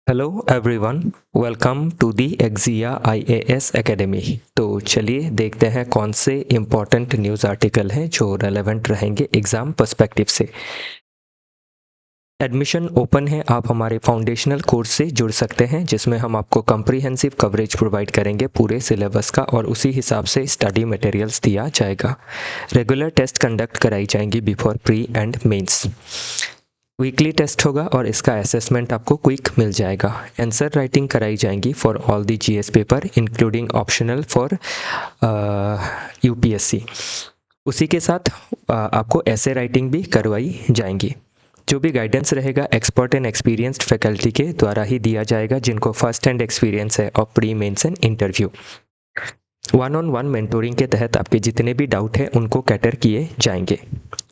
Hello everyone, welcome to the Exia IAS academy. तो चलिए देखते हैं कौन से इम्पोर्टेंट न्यूज़ आर्टिकल हैं जो रेलेवेंट रहेंगे एग्ज़ाम पर्सपेक्टिव से। एडमिशन ओपन है, आप हमारे फाउंडेशनल कोर्स से जुड़ सकते हैं जिसमें हम आपको कम्प्रीहेंसिव कवरेज प्रोवाइड करेंगे पूरे सिलेबस का और उसी हिसाब से स्टडी मटेरियल्स दिया जाएगा। रेगुलर टेस्ट कंडक्ट कराई जाएंगी before pre and mains. Weekly test होगा और इसका असेसमेंट आपको क्विक मिल जाएगा। आंसर राइटिंग कराई जाएंगी for all the GS paper including optional for UPSC. उसी के साथ आपको ऐसे राइटिंग भी करवाई जाएंगी। जो भी गाइडेंस रहेगा एक्सपर्ट एंड एक्सपीरियंस्ड फैकल्टी के द्वारा ही दिया जाएगा जिनको फर्स्ट हैंड एक्सपीरियंस है of pre mains and interview. One on one mentoring के तहत आपके जितने भी डाउट हैं उनको कैटर किए जाएंगे।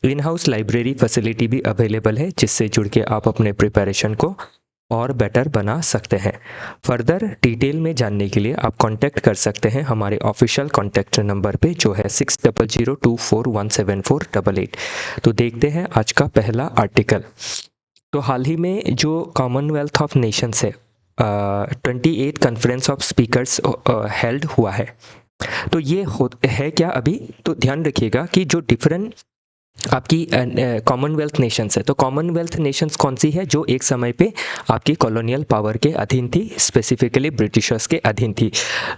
इन हाउस लाइब्रेरी फैसिलिटी भी अवेलेबल है जिससे जुड़ के आप अपने प्रिपरेशन को और बेटर बना सकते हैं। फर्दर डिटेल में जानने के लिए आप कांटेक्ट कर सकते हैं हमारे ऑफिशियल कांटेक्ट नंबर पे जो है 6002417488। तो देखते हैं आज का पहला आर्टिकल। तो हाल ही में जो कॉमनवेल्थ ऑफ नेशंस है 28 कॉन्फ्रेंस ऑफ स्पीकर्स हेल्ड हुआ है। तो ये है क्या अभी, तो ध्यान रखिएगा कि जो डिफरेंट आपकी कॉमनवेल्थ नेशंस है, तो कॉमनवेल्थ नेशंस कौन सी है जो एक समय पे आपकी कॉलोनियल पावर के अधीन थी, स्पेसिफिकली ब्रिटिशर्स के अधीन थी।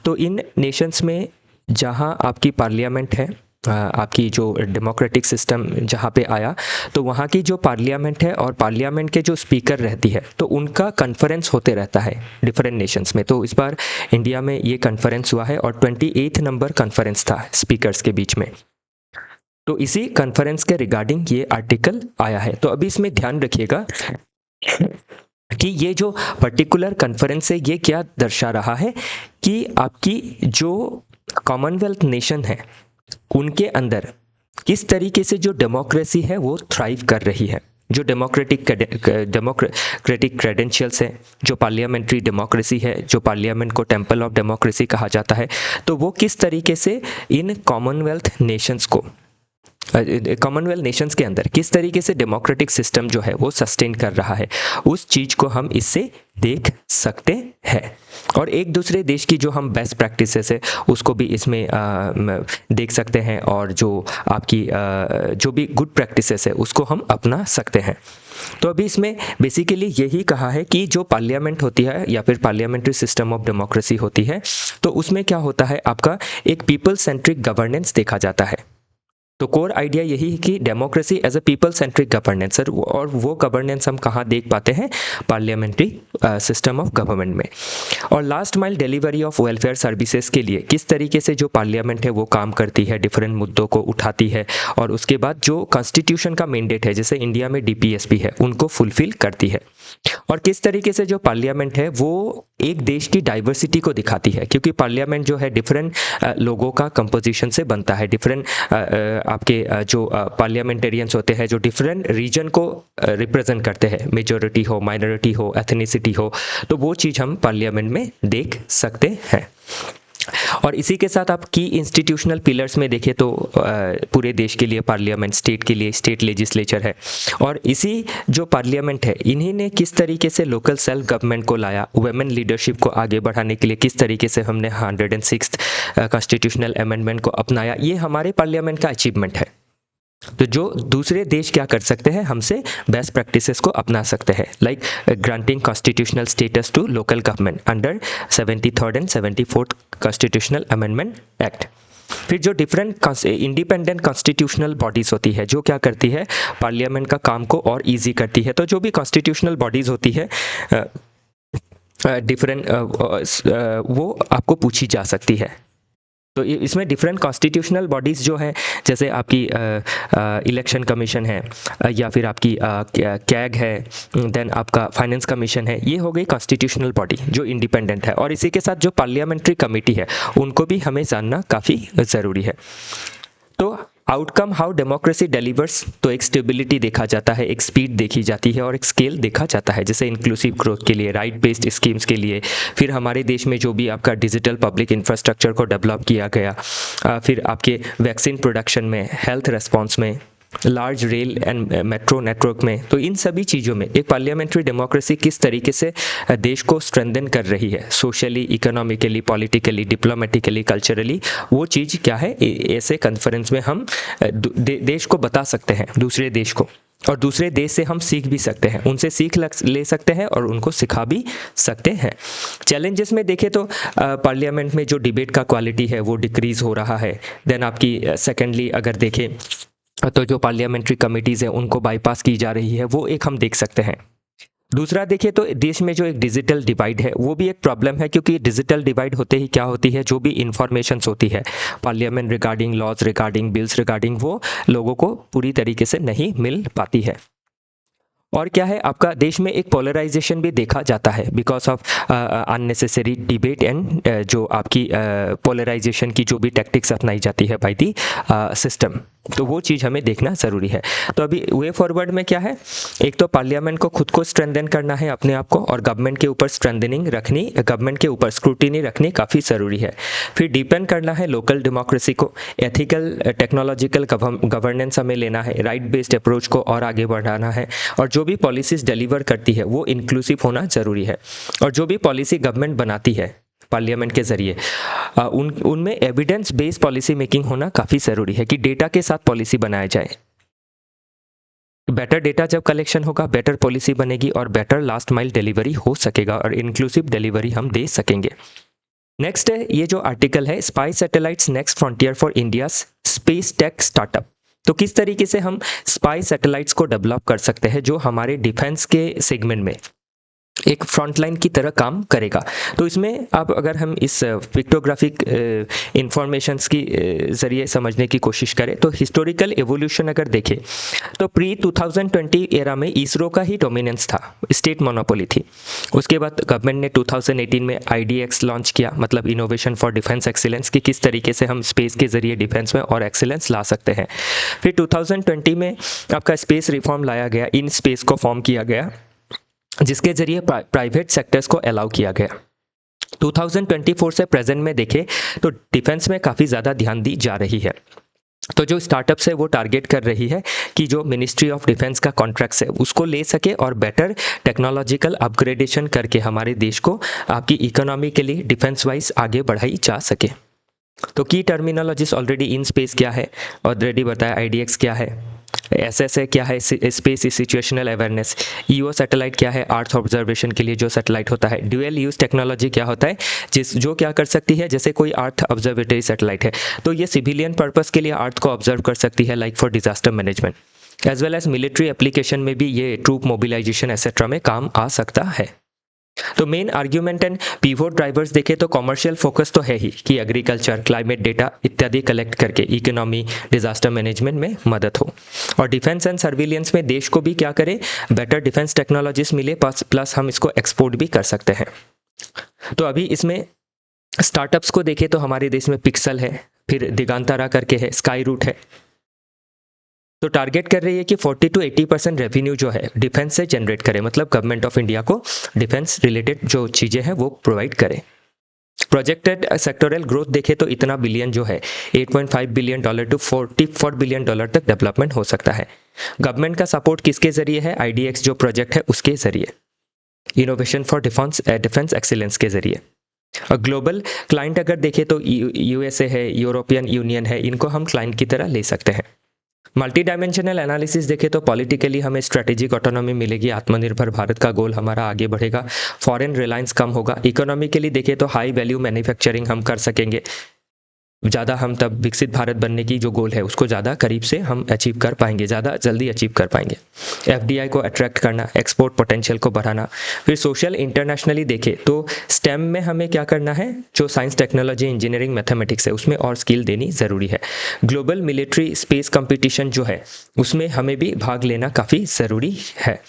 तो इन नेशंस में जहाँ आपकी पार्लियामेंट है, आपकी जो डेमोक्रेटिक सिस्टम जहाँ पे आया, तो वहाँ की जो पार्लियामेंट है और पार्लियामेंट के जो स्पीकर रहती है तो उनका कन्फ्रेंस होते रहता है डिफरेंट नेशंस में। तो इस बार इंडिया में ये कन्फ्रेंस हुआ है और 28 नंबर कन्फ्रेंस था स्पीकर्स के बीच में। तो इसी कॉन्फ्रेंस के रिगार्डिंग ये आर्टिकल आया है। तो अभी इसमें ध्यान रखिएगा कि ये जो पर्टिकुलर कॉन्फ्रेंस है ये क्या दर्शा रहा है कि आपकी जो कॉमनवेल्थ नेशन है उनके अंदर किस तरीके से जो डेमोक्रेसी है वो थ्राइव कर रही है। जो डेमोक्रेटिक क्रेडेंशियल्स है, जो पार्लियामेंट्री डेमोक्रेसी है, जो पार्लियामेंट को टेम्पल ऑफ डेमोक्रेसी कहा जाता है, तो वो किस तरीके से इन कॉमनवेल्थ नेशंस को कॉमनवेल्थ नेशंस के अंदर किस तरीके से डेमोक्रेटिक सिस्टम जो है वो सस्टेन कर रहा है, उस चीज़ को हम इससे देख सकते हैं। और एक दूसरे देश की जो हम बेस्ट प्रैक्टिसेस है उसको भी इसमें देख सकते हैं और जो आपकी जो भी गुड प्रैक्टिसेस है उसको हम अपना सकते हैं। तो अभी इसमें बेसिकली यही कहा है कि जो पार्लियामेंट होती है या फिर पार्लियामेंट्री सिस्टम ऑफ डेमोक्रेसी होती है, तो उसमें क्या होता है, आपका एक पीपल सेंट्रिक गवर्नेंस देखा जाता है। तो कोर आइडिया यही है कि democracy as a people centric governance, और वो गवर्नेंस हम कहाँ देख पाते हैं, पार्लियामेंट्री सिस्टम ऑफ गवर्नमेंट में। और last mile delivery of welfare services के लिए किस तरीके से जो पार्लियामेंट है वो काम करती है, डिफरेंट मुद्दों को उठाती है और उसके बाद जो कॉन्स्टिट्यूशन का मैंडेट है जैसे इंडिया में डीपीएसपी है उनको फुलफिल करती है। और किस तरीके से जो पार्लियामेंट है वो एक देश की डाइवर्सिटी को दिखाती है, क्योंकि पार्लियामेंट जो है डिफरेंट लोगों का कंपोजिशन से बनता है। डिफरेंट आपके जो पार्लियामेंटेरियंस होते हैं जो डिफरेंट रीजन को रिप्रेजेंट करते हैं, मेजॉरिटी हो, माइनॉरिटी हो, एथनिसिटी हो, तो वो चीज़ हम पार्लियामेंट में देख सकते हैं। और इसी के साथ आप की इंस्टीट्यूशनल पिलर्स में देखें तो पूरे देश के लिए पार्लियामेंट, स्टेट के लिए स्टेट लेजिस्लेचर है। और इसी जो पार्लियामेंट है इन्हीं ने किस तरीके से लोकल सेल्फ गवर्नमेंट को लाया, वुमेन लीडरशिप को आगे बढ़ाने के लिए किस तरीके से हमने 106 कॉन्स्टिट्यूशनल अमेंडमेंट को अपनाया, ये हमारे पार्लियामेंट का अचीवमेंट है। तो जो दूसरे देश क्या कर सकते हैं, हमसे बेस्ट प्रैक्टिसेस को अपना सकते हैं, like granting constitutional status to local government under 73rd and 74th constitutional amendment act. फिर जो डिफरेंट इंडिपेंडेंट कॉन्स्टिट्यूशनल बॉडीज़ होती है जो क्या करती है, पार्लियामेंट का काम को और ईजी करती है। तो जो भी कॉन्स्टिट्यूशनल बॉडीज़ होती है डिफरेंट वो आपको पूछी जा सकती है। तो इसमें डिफरेंट कॉन्स्टिट्यूशनल बॉडीज़ जो हैं जैसे आपकी इलेक्शन कमीशन है या फिर आपकी कैग है, देन आपका फाइनेंस कमीशन है, ये हो गई कॉन्स्टिट्यूशनल बॉडी जो इंडिपेंडेंट है। और इसी के साथ जो पार्लियामेंट्री कमेटी है उनको भी हमें जानना काफ़ी ज़रूरी है। तो आउटकम हाउ डेमोक्रेसी डिलीवर्स, तो एक स्टेबिलिटी देखा जाता है, एक स्पीड देखी जाती है और एक स्केल देखा जाता है, जैसे इंक्लूसिव ग्रोथ के लिए, राइट बेस्ड स्कीम्स के लिए, फिर हमारे देश में जो भी आपका डिजिटल पब्लिक इंफ्रास्ट्रक्चर को डेवलप किया गया, फिर आपके वैक्सीन प्रोडक्शन में, हेल्थ रेस्पॉन्स में, large rail and metro network में। तो इन सभी चीज़ों में एक पार्लियामेंट्री डेमोक्रेसी किस तरीके से देश को स्ट्रेंथन कर रही है, socially, economically, politically, diplomatically, culturally, वो चीज़ क्या है ऐसे कॉन्फ्रेंस में हम देश को बता सकते हैं, दूसरे देश को, और दूसरे देश से हम सीख भी सकते हैं, उनसे सीख ले सकते हैं और उनको सिखा भी सकते हैं। चैलेंजेस में देखें तो पार्लियामेंट में जो डिबेट का क्वालिटी है वो डिक्रीज़ हो रहा है। देन आपकी सेकेंडली अगर देखें तो जो पार्लियामेंट्री कमिटीज़ हैं उनको बाईपास की जा रही है, वो एक हम देख सकते हैं। दूसरा देखिए तो देश में जो एक डिजिटल डिवाइड है वो भी एक प्रॉब्लम है, क्योंकि डिजिटल डिवाइड होते ही क्या होती है, जो भी इंफॉर्मेशंस होती है parliament regarding laws, regarding bills, regarding, वो लोगों को पूरी तरीके से नहीं मिल पाती है। और क्या है, आपका देश में एक पोलराइजेशन भी देखा जाता है because of unnecessary debate and जो आपकी पोलराइजेशन की जो भी टैक्टिक्स अपनाई जाती है बाय दी सिस्टम, तो वो चीज़ हमें देखना ज़रूरी है। तो अभी वे फॉरवर्ड में क्या है, एक तो पार्लियामेंट को खुद को स्ट्रेंथन करना है अपने आप को, और गवर्नमेंट के ऊपर स्ट्रेंथनिंग रखनी, गवर्नमेंट के ऊपर स्क्रूटिनी रखनी काफ़ी ज़रूरी है। फिर डिपेंड करना है लोकल डेमोक्रेसी को, एथिकल टेक्नोलॉजिकल गवर्नेंस हमें लेना है, राइट बेस्ड अप्रोच को और आगे बढ़ाना है, और जो भी पॉलिसीज़ डिलीवर करती है वो इंक्लूसिव होना ज़रूरी है। और जो भी पॉलिसी गवर्नमेंट बनाती है पार्लियामेंट के ज़रिए उनमें एविडेंस बेस्ड पॉलिसी मेकिंग होना काफ़ी ज़रूरी है, कि डेटा के साथ पॉलिसी बनाया जाए। बेटर डेटा जब कलेक्शन होगा, बेटर पॉलिसी बनेगी और बेटर लास्ट माइल डिलीवरी हो सकेगा और इंक्लूसिव डिलीवरी हम दे सकेंगे। नेक्स्ट है ये जो आर्टिकल है, spy satellites next frontier for India's space tech startup. तो किस तरीके से हम स्पाई सैटेलाइट्स को डेवलप कर सकते हैं जो हमारे डिफेंस के सेगमेंट में एक फ्रंटलाइन की तरह काम करेगा। तो इसमें अब अगर हम इस पिक्टोग्राफिक इंफॉर्मेशंस की ज़रिए समझने की कोशिश करें तो हिस्टोरिकल एवोल्यूशन अगर देखें तो प्री 2020 एरा में इसरो का ही डोमिनेंस था, स्टेट मोनोपोली थी। उसके बाद गवर्नमेंट ने 2018 में IDX लॉन्च किया, मतलब इनोवेशन फॉर डिफेंस एक्सीलेंस, कि किस तरीके से हम स्पेस के ज़रिए डिफेंस में और एक्सीलेंस ला सकते हैं। फिर 2020 में आपका स्पेस रिफॉर्म लाया गया, इन स्पेस को फॉर्म किया गया, जिसके जरिए प्राइवेट सेक्टर्स को अलाउ किया गया। 2024 से प्रेजेंट में देखें तो डिफेंस में काफ़ी ज़्यादा ध्यान दी जा रही है। तो जो स्टार्टअप्स है वो टारगेट कर रही है कि जो मिनिस्ट्री ऑफ डिफेंस का कॉन्ट्रैक्ट्स है उसको ले सके और बेटर टेक्नोलॉजिकल अपग्रेडेशन करके हमारे देश को आपकी इकोनॉमी के लिए डिफेंस वाइज आगे बढ़ाई जा सके। तो की टर्मिनोलॉजीज ऑलरेडी इन स्पेस क्या है ऑलरेडी बताया, IDX क्या है, SSA क्या है, space situational awareness, EO satellite क्या है, अर्थ ऑब्जर्वेशन के लिए जो सैटेलाइट होता है, ड्यूअल यूज टेक्नोलॉजी क्या होता है, जो क्या कर सकती है, जैसे कोई अर्थ ऑब्जर्वेटरी सैटेलाइट है तो ये सिविलियन पर्पस के लिए अर्थ को ऑब्जर्व कर सकती है, like for disaster management as well as military application में भी ये ट्रूप मोबिलाइजेशन एक्सेट्रा में काम आ सकता है। तो main argument and pivot drivers देखें तो कमर्शियल फोकस तो है ही कि एग्रीकल्चर, क्लाइमेट डेटा इत्यादि कलेक्ट करके इकोनॉमी, डिजास्टर मैनेजमेंट में मदद हो, और डिफेंस एंड सर्विलियंस में देश को भी क्या करे, बेटर डिफेंस टेक्नोलॉजीज मिले, प्लस हम इसको एक्सपोर्ट भी कर सकते हैं। तो अभी इसमें स्टार्टअप्स को देखें तो हमारे देश में पिक्सल है, फिर दिगांतारा करके है, स्काई रूट है। तो टारगेट कर रही है कि 40 to 80% रेवेन्यू जो है डिफेंस से जनरेट करे, मतलब गवर्नमेंट ऑफ इंडिया को डिफेंस रिलेटेड जो चीज़ें हैं वो प्रोवाइड करे। प्रोजेक्टेड सेक्टोरल ग्रोथ देखे तो इतना बिलियन जो है $8.5 बिलियन टू $44 बिलियन तक डेवलपमेंट हो सकता है। गवर्नमेंट का सपोर्ट किसके जरिए है, IDX जो प्रोजेक्ट है उसके जरिए, इनोवेशन फॉर डिफेंस एक्सीलेंस के जरिए। और ग्लोबल क्लाइंट अगर देखें तो USA है, यूरोपियन यूनियन है, इनको हम क्लाइंट की तरह ले सकते हैं। मल्टी डायमेंशनल एनालिसिस देखें तो पॉलिटिकली हमें स्ट्रेटेजिक ऑटोनॉमी मिलेगी, आत्मनिर्भर भारत का गोल हमारा आगे बढ़ेगा, फॉरेन रिलायंस कम होगा। इकोनॉमिकली देखें तो हाई वैल्यू मैन्युफैक्चरिंग हम कर सकेंगे, ज़्यादा हम तब विकसित भारत बनने की जो गोल है उसको ज़्यादा करीब से हम अचीव कर पाएंगे, ज़्यादा जल्दी अचीव कर पाएंगे। FDI को अट्रैक्ट करना, एक्सपोर्ट पोटेंशियल को बढ़ाना। फिर सोशल इंटरनेशनली देखें तो स्टेम में हमें क्या करना है, जो साइंस, टेक्नोलॉजी, इंजीनियरिंग, मैथमेटिक्स है उसमें और स्किल देनी ज़रूरी है। ग्लोबल मिलिट्री स्पेस कंपटीशन जो है उसमें हमें भी भाग लेना काफ़ी ज़रूरी है।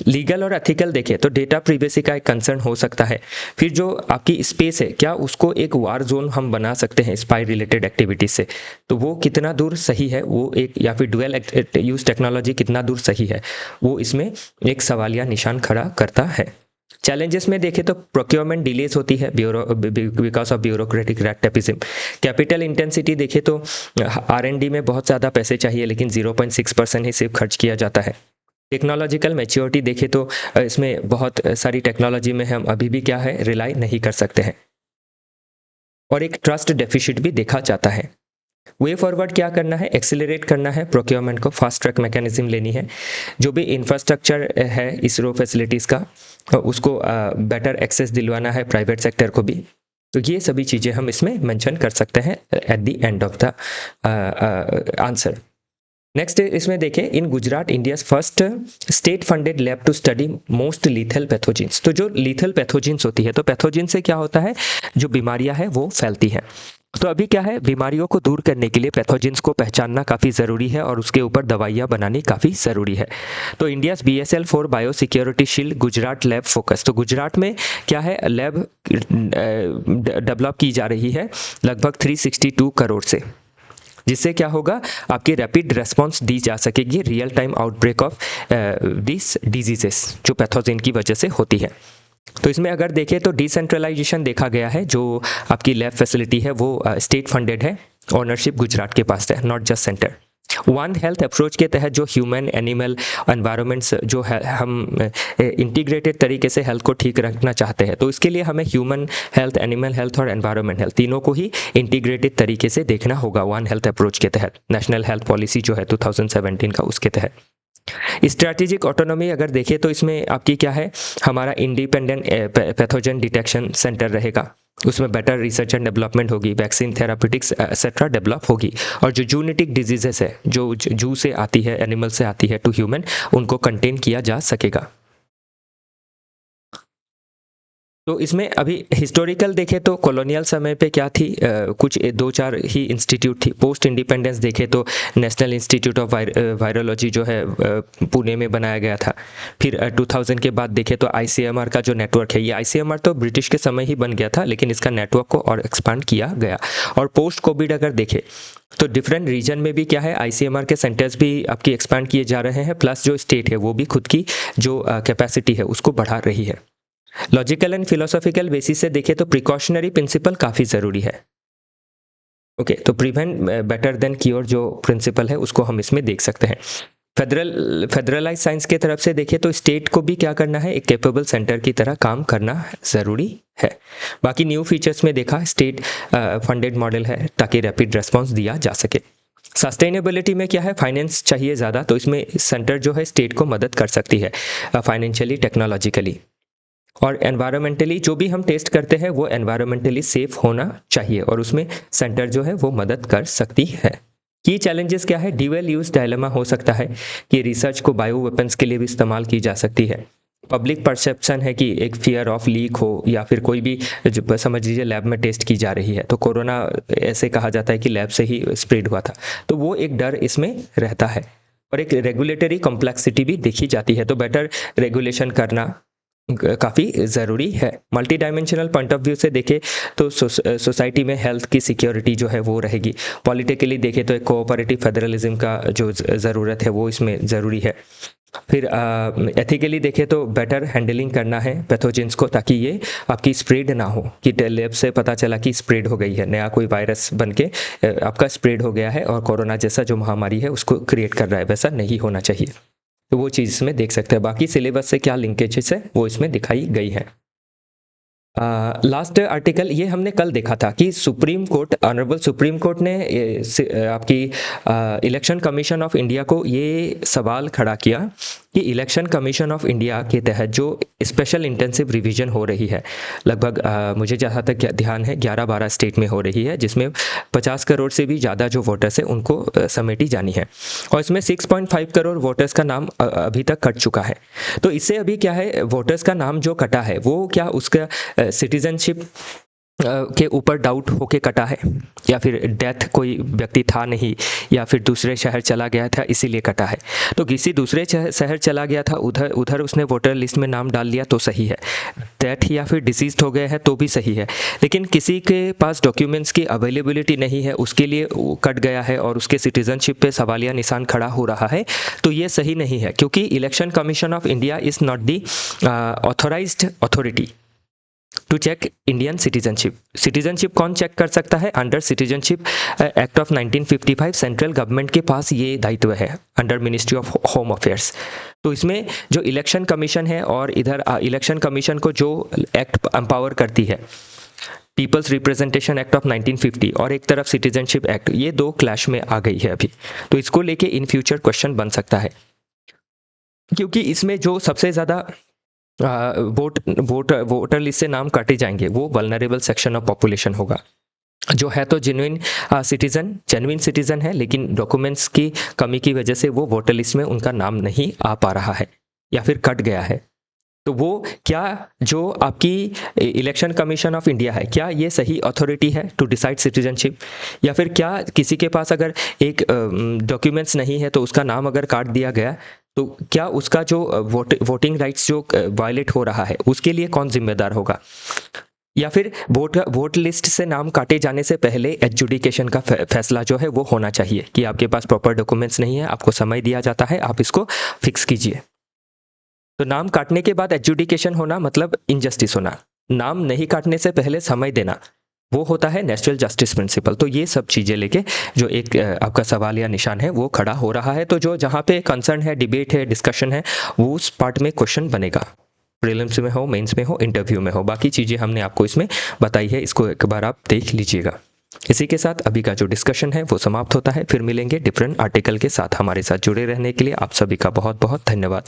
लीगल और एथिकल देखें तो डेटा प्रिवेसी का एक कंसर्न हो सकता है। फिर जो आपकी स्पेस है, क्या उसको एक वार जोन हम बना सकते हैं स्पाई रिलेटेड एक्टिविटीज से, तो वो कितना दूर सही है, वो एक, या फिर डुअल यूज टेक्नोलॉजी कितना दूर सही है, वो इसमें एक सवालिया निशान खड़ा करता है। चैलेंजेस में देखें तो प्रोक्योरमेंट डिलेज होती है because of bureaucratic redtapism. Capital intensity देखें तो R&D में बहुत ज़्यादा पैसे चाहिए लेकिन 0.6% ही सिर्फ खर्च किया जाता है। टेक्नोलॉजिकल मैच्योरिटी देखें तो इसमें बहुत सारी टेक्नोलॉजी में हम अभी भी क्या है रिलाई नहीं कर सकते हैं, और एक ट्रस्ट डेफिसिट भी देखा जाता है। वे फॉरवर्ड क्या करना है, एक्सेलरेट करना है प्रोक्योरमेंट को, फास्ट ट्रैक मैकेनिज्म लेनी है, जो भी इंफ्रास्ट्रक्चर है इसरो फैसिलिटीज़ का उसको बेटर एक्सेस दिलवाना है प्राइवेट सेक्टर को भी। तो ये सभी चीज़ें हम इसमें मेंशन कर सकते हैं at the end of the answer. Next इसमें देखें, in Gujarat India's first state funded lab to study most lethal pathogens. तो जो लीथल पैथोजेंस होती है, तो पैथोजेन से क्या होता है, जो बीमारियां हैं वो फैलती हैं। तो अभी क्या है, बीमारियों को दूर करने के लिए पैथोजेंस को पहचानना काफ़ी ज़रूरी है और उसके ऊपर दवाइयाँ बनानी काफ़ी ज़रूरी है। तो India's BSL-4 bio security shield Gujarat lab focus. तो गुजरात में क्या है, लैब डेवलप की जा रही है लगभग 362 करोड़ से, जिससे क्या होगा, आपकी रैपिड रेस्पॉन्स दी जा सकेगी real time outbreak of this diseases जो पैथोजेन की वजह से होती है। तो इसमें अगर देखें तो डिसेंट्रलाइजेशन देखा गया है, जो आपकी लैब फैसिलिटी है वो स्टेट फंडेड है, ओनरशिप गुजरात के पास है, not just centre. One health approach के तहत जो ह्यूमन एनिमल एनवायरनमेंट्स जो है, हम इंटीग्रेटेड तरीके से हेल्थ को ठीक रखना चाहते हैं, तो इसके लिए हमें ह्यूमन हेल्थ, एनिमल हेल्थ और एनवायरनमेंट हेल्थ तीनों को ही इंटीग्रेटेड तरीके से देखना होगा वन हेल्थ अप्रोच के तहत। नेशनल हेल्थ पॉलिसी जो है 2017 का, उसके तहत स्ट्रैटेजिक ऑटोनॉमी अगर देखें तो इसमें आपकी क्या है, हमारा इंडिपेंडेंट पैथोजन डिटेक्शन सेंटर रहेगा, उसमें बेटर रिसर्च एंड डेवलपमेंट होगी, वैक्सीन थेराप्यूटिक्स एक्सेट्रा डेवलप होगी, और जो जूनेटिक डिजीजेस है जो जू से आती है, एनिमल से आती है टू ह्यूमन, उनको कंटेन किया जा सकेगा। तो इसमें अभी हिस्टोरिकल देखें तो कॉलोनियल समय पे क्या थी, कुछ 2-4 ही इंस्टीट्यूट थी। पोस्ट इंडिपेंडेंस देखें तो नेशनल इंस्टीट्यूट ऑफ वायरोलॉजी जो है पुणे में बनाया गया था। फिर 2000 के बाद देखें तो ICMR का जो नेटवर्क है, ये ICMR तो ब्रिटिश के समय ही बन गया था, लेकिन इसका नेटवर्क को और एक्सपांड किया गया। और पोस्ट कोविड अगर देखें तो डिफरेंट रीजन में भी क्या है, ICMR के सेंटर्स भी आपकी एक्सपांड किए जा रहे हैं, प्लस जो स्टेट है वो भी खुद की जो कैपेसिटी है उसको बढ़ा रही है। लॉजिकल एंड फिलोसॉफिकल बेसिस से देखें तो प्रिकॉशनरी प्रिंसिपल काफ़ी ज़रूरी है। ओके, तो प्रिवेंट बेटर देन क्योर जो प्रिंसिपल है उसको हम इसमें देख सकते हैं। फेडरलाइज साइंस के तरफ से देखें तो स्टेट को भी क्या करना है, एक कैपेबल सेंटर की तरह काम करना ज़रूरी है। बाकी न्यू फीचर्स में देखा, स्टेट फंडेड मॉडल है ताकि रैपिड रेस्पॉन्स दिया जा सके। सस्टेनेबिलिटी में क्या है, फाइनेंस चाहिए ज़्यादा, तो इसमें सेंटर जो है स्टेट को मदद कर सकती है फाइनेंशियली, टेक्नोलॉजिकली। और एनवायरमेंटली जो भी हम टेस्ट करते हैं वो एनवायरमेंटली सेफ होना चाहिए, और उसमें सेंटर जो है वो मदद कर सकती है। की चैलेंजेस क्या है, ड्यूअल यूज डायलेमा हो सकता है कि रिसर्च को बायो वेपन्स के लिए भी इस्तेमाल की जा सकती है। पब्लिक परसेप्शन है कि एक फियर ऑफ लीक हो, या फिर कोई भी जो समझ लीजिए लैब में टेस्ट की जा रही है, तो कोरोना ऐसे कहा जाता है कि लैब से ही स्प्रेड हुआ था, तो वो एक डर इसमें रहता है। और एक रेगुलेटरी कॉम्प्लेक्सिटी भी देखी जाती है, तो बेटर रेगुलेशन करना काफ़ी ज़रूरी है। Multi dimensional point of view से देखें तो सोसाइटी में हेल्थ की सिक्योरिटी जो है वो रहेगी। पॉलिटिकली देखें तो एक कोऑपरेटिव फेडरलिज्म का जो ज़रूरत है वो इसमें ज़रूरी है। फिर एथिकली देखें तो बेटर हैंडलिंग करना है पैथोजेंस को, ताकि ये आपकी स्प्रेड ना हो कि लैब से पता चला कि स्प्रेड हो गई है, नया कोई वायरस बन के आपका स्प्रेड हो गया है और कोरोना जैसा जो महामारी है उसको क्रिएट कर रहा है, वैसा नहीं होना चाहिए। तो वो चीज़ इसमें देख सकते हैं। बाकी सिलेबस से क्या लिंकेजेस है वो इसमें दिखाई गई है। लास्ट आर्टिकल ये हमने कल देखा था कि supreme court, honourable supreme court ने आपकी इलेक्शन कमीशन ऑफ इंडिया को ये सवाल खड़ा किया कि इलेक्शन कमीशन ऑफ इंडिया के तहत जो स्पेशल इंटेंसिव रिवीजन हो रही है, लगभग मुझे जहाँ तक ध्यान है 11-12 स्टेट में हो रही है, जिसमें 50 करोड़ से भी ज़्यादा जो वोटर्स है उनको समेटी जानी है, और इसमें 6.5 करोड़ वोटर्स का नाम अभी तक कट चुका है। तो इससे अभी क्या है, वोटर्स का नाम जो कटा है वो क्या उसका सिटीजनशिप के ऊपर डाउट होके कटा है, या फिर डेथ कोई व्यक्ति था नहीं, या फिर दूसरे शहर चला गया था इसीलिए कटा है। तो किसी दूसरे शहर चला गया था, उधर उसने वोटर लिस्ट में नाम डाल लिया तो सही है। डेथ या फिर डिसीज हो गया है तो भी सही है। लेकिन किसी के पास डॉक्यूमेंट्स की अवेलेबिलिटी नहीं है, उसके लिए वो कट गया है और उसके सिटीजनशिप पे सवालिया निशान खड़ा हो रहा है, तो ये सही नहीं है, क्योंकि election commission of India is not the authorised authority to check Indian citizenship कौन चेक कर सकता है? Under citizenship act of 1955 central government के पास ये दायित्व है under ministry of home affairs. तो इसमें जो इलेक्शन कमीशन है और इधर इलेक्शन कमीशन को जो एक्ट एम्पावर करती है, पीपल्स रिप्रेजेंटेशन एक्ट ऑफ 1950 और एक तरफ सिटीजनशिप एक्ट, ये दो क्लैश में आ गई है अभी। तो इसको लेके इन फ्यूचर क्वेश्चन बन सकता है, क्योंकि इसमें जो सबसे ज़्यादा वोटर लिस्ट से नाम काटे जाएंगे वो वल्नरेबल सेक्शन ऑफ पॉपुलेशन होगा, जो है तो जेन्युइन सिटीजन है, लेकिन डॉक्यूमेंट्स की कमी की वजह से वो वोटर लिस्ट में उनका नाम नहीं आ पा रहा है या फिर कट गया है। तो वो क्या जो आपकी इलेक्शन कमीशन ऑफ इंडिया है, क्या ये सही अथॉरिटी है टू डिसाइड सिटीजनशिप? या फिर क्या किसी के पास अगर एक डॉक्यूमेंट्स नहीं है तो उसका नाम अगर काट दिया गया, तो क्या उसका जो वोटिंग राइट्स जो वायलेट हो रहा है उसके लिए कौन जिम्मेदार होगा? या फिर वोट लिस्ट से नाम काटे जाने से पहले एडजुडिकेशन का फैसला जो है वो होना चाहिए कि आपके पास प्रॉपर डॉक्यूमेंट्स नहीं है, आपको समय दिया जाता है, आप इसको फिक्स कीजिए। तो नाम काटने के बाद एडजुडिकेशन होना मतलब इनजस्टिस होना, नाम नहीं काटने से पहले समय देना वो होता है नेचुरल जस्टिस प्रिंसिपल। तो ये सब चीज़ें लेके जो एक आपका सवाल या निशान है वो खड़ा हो रहा है। तो जो जहाँ पे कंसर्न है, डिबेट है, डिस्कशन है, वो उस पार्ट में क्वेश्चन बनेगा, प्रीलिम्स में हो, मेंस में हो, इंटरव्यू में हो। बाकी चीज़ें हमने आपको इसमें बताई है, इसको एक बार आप देख लीजिएगा। इसी के साथ अभी का जो डिस्कशन है वो समाप्त होता है। फिर मिलेंगे डिफरेंट आर्टिकल के साथ। हमारे साथ जुड़े रहने के लिए आप सभी का बहुत बहुत धन्यवाद।